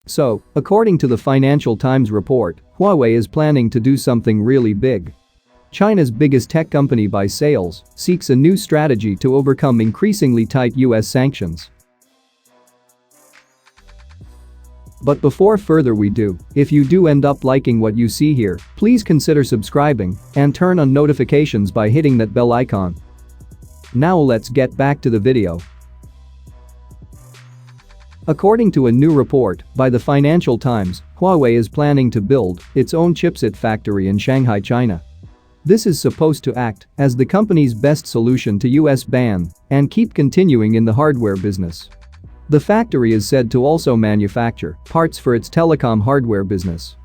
So, according to the Financial Times report, Huawei is planning to do something really big. China's biggest tech company by sales seeks a new strategy to overcome increasingly tight US sanctions. But before further ado, if you do end up liking what you see here, please consider subscribing and turn on notifications by hitting that bell icon. Now let's get back to the video. According to a new report by the Financial Times, Huawei is planning to build its own chipset factory in Shanghai, China. This is supposed to act as the company's best solution to US ban and keep continuing in the hardware business. The factory is said to also manufacture parts for its telecom hardware business.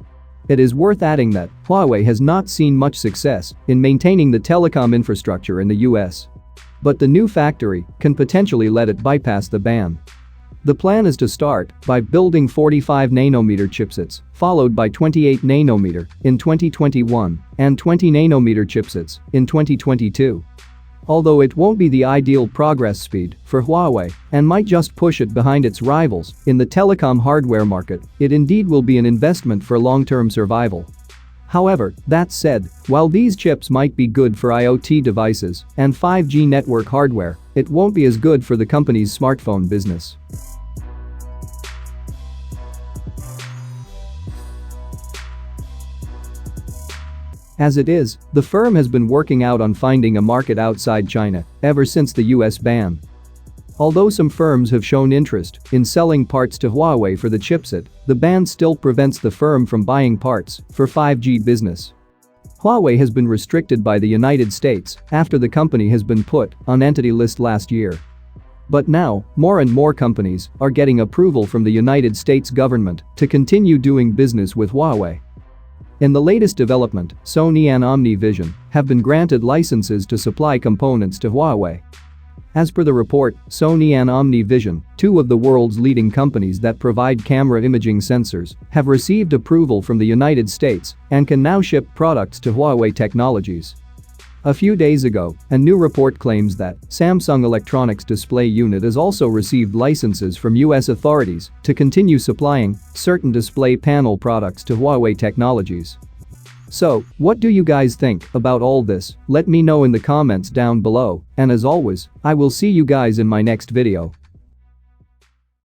It is worth adding that Huawei has not seen much success in maintaining the telecom infrastructure in the US. But the new factory can potentially let it bypass the ban. The plan is to start by building 45nm chipsets, followed by 28nm in 2021 and 20nm chipsets in 2022. Although it won't be the ideal progress speed for Huawei and might just push it behind its rivals in the telecom hardware market, it indeed will be an investment for long-term survival. However, that said, while these chips might be good for IoT devices and 5G network hardware, it won't be as good for the company's smartphone business. As it is, the firm has been working out on finding a market outside China ever since the US ban. Although some firms have shown interest in selling parts to Huawei for the chipset, the ban still prevents the firm from buying parts for 5G business. Huawei has been restricted by the United States after the company has been put on Entity List last year. But now, more and more companies are getting approval from the United States government to continue doing business with Huawei. In the latest development, Sony and OmniVision have been granted licenses to supply components to Huawei. As per the report, Sony and OmniVision, two of the world's leading companies that provide camera imaging sensors, have received approval from the United States and can now ship products to Huawei Technologies. A few days ago, a new report claims that Samsung Electronics Display Unit has also received licenses from US authorities to continue supplying certain display panel products to Huawei Technologies. So, what do you guys think about all this? Let me know in the comments down below, and as always, I will see you guys in my next video.